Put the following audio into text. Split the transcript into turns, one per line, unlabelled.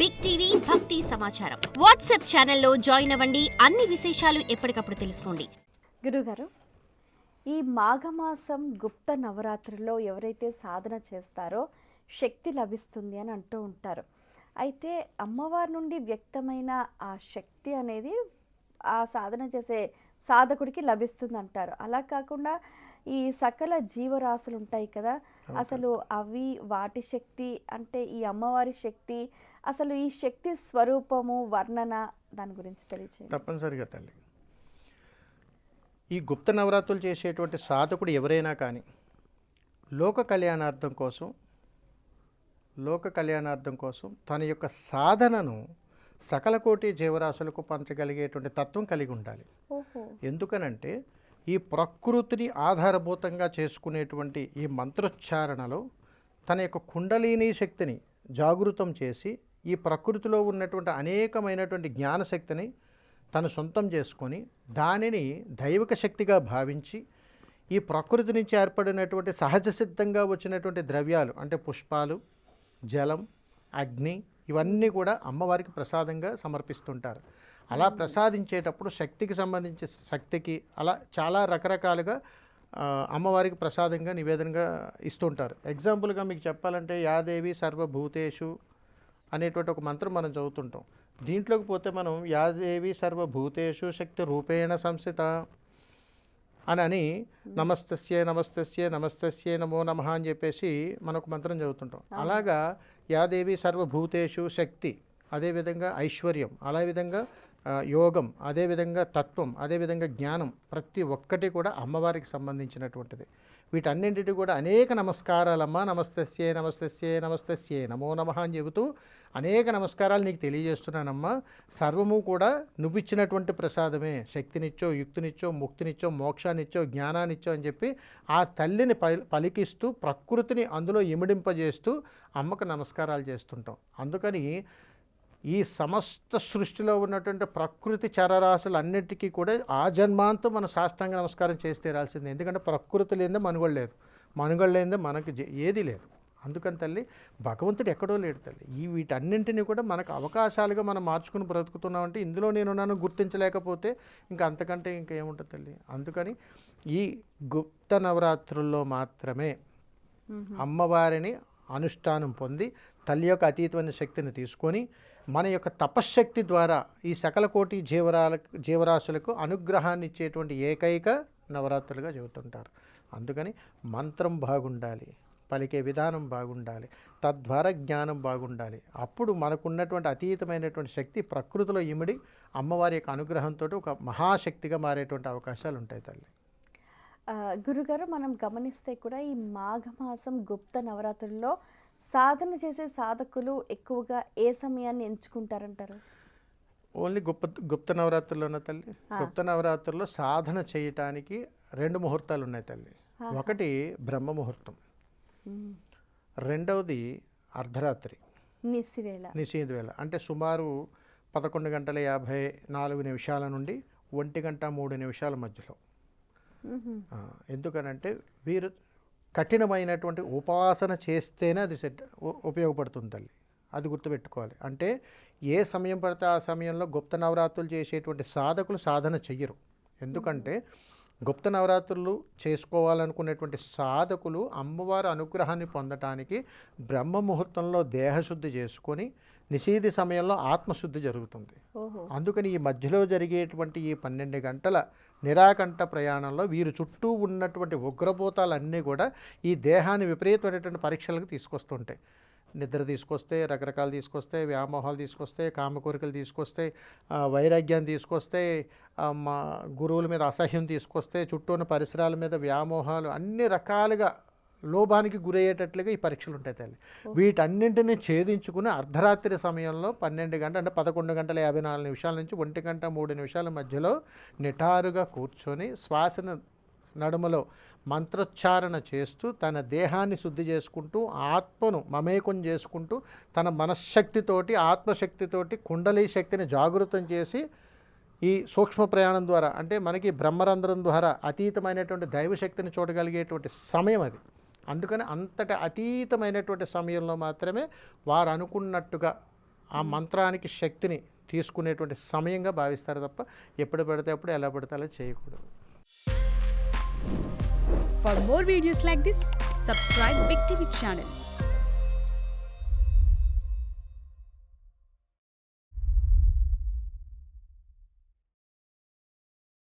Big TV భక్తి సమాచారం WhatsApp ఛానల్లో జాయిన్ అవ్వండి. అన్ని విశేషాలు ఎప్పటికప్పుడు తెలుసుకోండి.
గురుగారు, ఈ మాఘమాసం గుప్త నవరాత్రుల్లో ఎవరైతే సాధన చేస్తారో శక్తి లభిస్తుంది అని అంటూ ఉంటారు. అయితే అమ్మవారి నుండి వ్యక్తమైన ఆ శక్తి అనేది ఆ సాధన చేసే సాధకుడికి లభిస్తుంది అంటారు. అలా కాకుండా ఈ సకల జీవరాశులు ఉంటాయి కదా, అసలు అవి వాటి శక్తి అంటే ఈ అమ్మవారి శక్తి, అసలు ఈ శక్తి స్వరూపము వర్ణన దాని గురించి తెలియచేయండి.
తప్పనిసరిగా తల్లి, ఈ గుప్త నవరాత్రులు చేసేటువంటి సాధకుడు ఎవరైనా కానీ లోక కళ్యాణార్థం కోసం తన యొక్క సాధనను సకల కోటి జీవరాశులకు పంచగలిగేటువంటి తత్వం కలిగి ఉండాలి. ఎందుకనంటే ఈ ప్రకృతిని ఆధారభూతంగా చేసుకునేటువంటి ఈ మంత్రోచ్చారణలో తన యొక్క కుండలిని శక్తిని జాగృతం చేసి ఈ ప్రకృతిలో ఉన్నటువంటి అనేకమైనటువంటి జ్ఞానశక్తిని తను సొంతం చేసుకొని దానిని దైవిక శక్తిగా భావించి ఈ ప్రకృతి నుంచి ఏర్పడినటువంటి సహజ సిద్ధంగా వచ్చినటువంటి ద్రవ్యాలు అంటే పుష్పాలు, జలం, అగ్ని ఇవన్నీ కూడా అమ్మవారికి ప్రసాదంగా సమర్పిస్తుంటారు. అలా ప్రసాదించేటప్పుడు శక్తికి సంబంధించి శక్తికి అలా చాలా రకరకాలుగా అమ్మవారికి ప్రసాదంగా నివేదనగా ఇస్తుంటారు. ఎగ్జాంపుల్గా మీకు చెప్పాలంటే యాదేవి సర్వభూతేషు అనేటువంటి ఒక మంత్రం మనం చదువుతుంటాం. దీంట్లోకి పోతే మనం యాదేవి సర్వభూతేషు శక్తి రూపేణ సంస్థిత అని నమస్తస్యే నమస్తస్యే నమస్తస్యే నమో నమః అని చెప్పేసి మనకు మంత్రం చదువుతుంటాం. అలాగా యాదేవి సర్వభూతేషు శక్తి, అదేవిధంగా ఐశ్వర్యం, అదేవిధంగా యోగం, అదేవిధంగా తత్వం, అదేవిధంగా జ్ఞానం, ప్రతి ఒక్కటి కూడా అమ్మవారికి సంబంధించినటువంటిది. వీటన్నింటికి కూడా అనేక నమస్కారాలమ్మ, నమస్తస్యే నమస్తస్యే నమస్తస్యే నమో నమః అని చెబుతూ అనేక నమస్కారాలు నీకు తెలియజేస్తున్నానమ్మా. సర్వము కూడా నువ్వు ఇచ్చినటువంటి ప్రసాదమే, శక్తినిచ్చో, యుక్తినిచ్చో, ముక్తినిచ్చో, మోక్షాన్నిచ్చో, జ్ఞానాన్నిచ్చో అని చెప్పి ఆ తల్లిని పలికిస్తూ ప్రకృతిని అందులో ఇమిడింపజేస్తూ అమ్మకు నమస్కారాలు చేస్తుంటాం. అందుకని ఈ సమస్త సృష్టిలో ఉన్నటువంటి ప్రకృతి చరరాశులన్నిటికీ కూడా ఆ జన్మాంతం మన సాష్టాంగ నమస్కారం చేసి తీరాల్సిందే. ఎందుకంటే ప్రకృతి లేనిదే మనుగడ లేదు, మనుగడ లేనిదే మనకి ఏది లేదు. అందుకని తల్లి భగవంతుడు ఎక్కడో లేడు తల్లి. వీటన్నింటినీ కూడా మనకు అవకాశాలుగా మనం మార్చుకుని బ్రతుకుతున్నామంటే ఇందులో నేను గుర్తించలేకపోతే ఇంకా అంతకంటే ఇంకా ఏముంటుంది తల్లి. అందుకని ఈ గుప్త నవరాత్రుల్లో మాత్రమే అమ్మవారిని అనుష్ఠానం పొంది తల్లి యొక్క అతీతమైన శక్తిని తీసుకొని మన యొక్క తపశ్శక్తి ద్వారా ఈ సకల కోటి జీవరాశులకు అనుగ్రహాన్ని ఇచ్చేటువంటి ఏకైక నవరాత్రులుగా చెబుతుంటారు. అందుకని మంత్రం బాగుండాలి, పలికే విధానం బాగుండాలి, తద్వారా జ్ఞానం బాగుండాలి. అప్పుడు మనకున్నటువంటి అతీతమైనటువంటి శక్తి ప్రకృతిలో ఇమిడి అమ్మవారి యొక్క అనుగ్రహంతో ఒక మహాశక్తిగా మారేటువంటి అవకాశాలు ఉంటాయి తల్లి.
గురుగారు, మనం గమనిస్తే కూడా ఈ మాఘమాసం గుప్త నవరాత్రుల్లో సాధన చేసే సాధకులు ఎక్కువగా ఏ సమయాన్ని ఎంచుకుంటారంటారు?
ఓన్లీ గుప్త నవరాత్రుల్లోనే తల్లి. గుప్త నవరాత్రుల్లో సాధన చేయటానికి 2 ముహూర్తాలు ఉన్నాయి తల్లి. ఒకటి బ్రహ్మ ముహూర్తం, రెండవది అర్ధరాత్రి నిశీధ వేళ. అంటే సుమారు 11:54 నుండి 1:03 మధ్యలో. ఎందుకనంటే వీరు కఠినమైనటువంటి ఉపాసన చేస్తేనే అది ఉపయోగపడుతుంది తల్లి. అది గుర్తుపెట్టుకోవాలి. అంటే ఏ సమయం పడితే ఆ సమయంలో గుప్త నవరాత్రులు చేసేటువంటి సాధకులు సాధన చెయ్యరు. ఎందుకంటే గుప్త నవరాత్రులు చేసుకోవాలనుకునేటువంటి సాధకులు అమ్మవారి అనుగ్రహాన్ని పొందటానికి బ్రహ్మ ముహూర్తంలో దేహశుద్ధి చేసుకొని నిషీధి సమయంలో ఆత్మశుద్ధి జరుగుతుంది. అందుకని ఈ మధ్యలో జరిగేటువంటి ఈ 12 గంటల నిరాకంఠ ప్రయాణంలో వీరు చుట్టూ ఉన్నటువంటి ఉగ్రభూతాలన్నీ కూడా ఈ దేహాన్ని విపరీతమైనటువంటి పరీక్షలకు తీసుకొస్తుంటాయి. నిద్ర తీసుకొస్తే, రకరకాలు తీసుకొస్తే, వ్యామోహాలు తీసుకొస్తే, కామకోరికలు తీసుకొస్తే, వైరాగ్యాన్ని తీసుకొస్తే, మా గురువుల మీద అసహ్యం తీసుకొస్తే, చుట్టూ ఉన్న పరిసరాల మీద వ్యామోహాలు, అన్ని రకాలుగా లోభానికి గురయ్యేటట్లుగా ఈ పరీక్షలు ఉంటాయి తల్లి. వీటన్నింటినీ ఛేదించుకుని అర్ధరాత్రి సమయంలో 12 గంటల అంటే 11:54 నుంచి 1:03 మధ్యలో నిటారుగా కూర్చొని శ్వాసను నడుమలో మంత్రోచ్చారణ చేస్తూ తన దేహాన్ని శుద్ధి చేసుకుంటూ ఆత్మను మమేకం చేసుకుంటూ తన మనశ్శక్తితోటి ఆత్మశక్తితోటి కుండలి శక్తిని జాగృతం చేసి ఈ సూక్ష్మ ప్రయాణం ద్వారా అంటే మనకి బ్రహ్మరంధ్రం ద్వారా అతీతమైనటువంటి దైవశక్తిని చూడగలిగేటువంటి సమయం అది. అందుకని అంతటి అతీతమైనటువంటి సమయంలో మాత్రమే వారు అనుకున్నట్టుగా ఆ మంత్రానికి శక్తిని తీసుకునేటువంటి సమయంగా భావిస్తారు తప్ప ఎప్పుడు పడితే అప్పుడు ఎలా పడితే అలా చేయకూడదు.
For more videos like this, subscribe Big TV channel.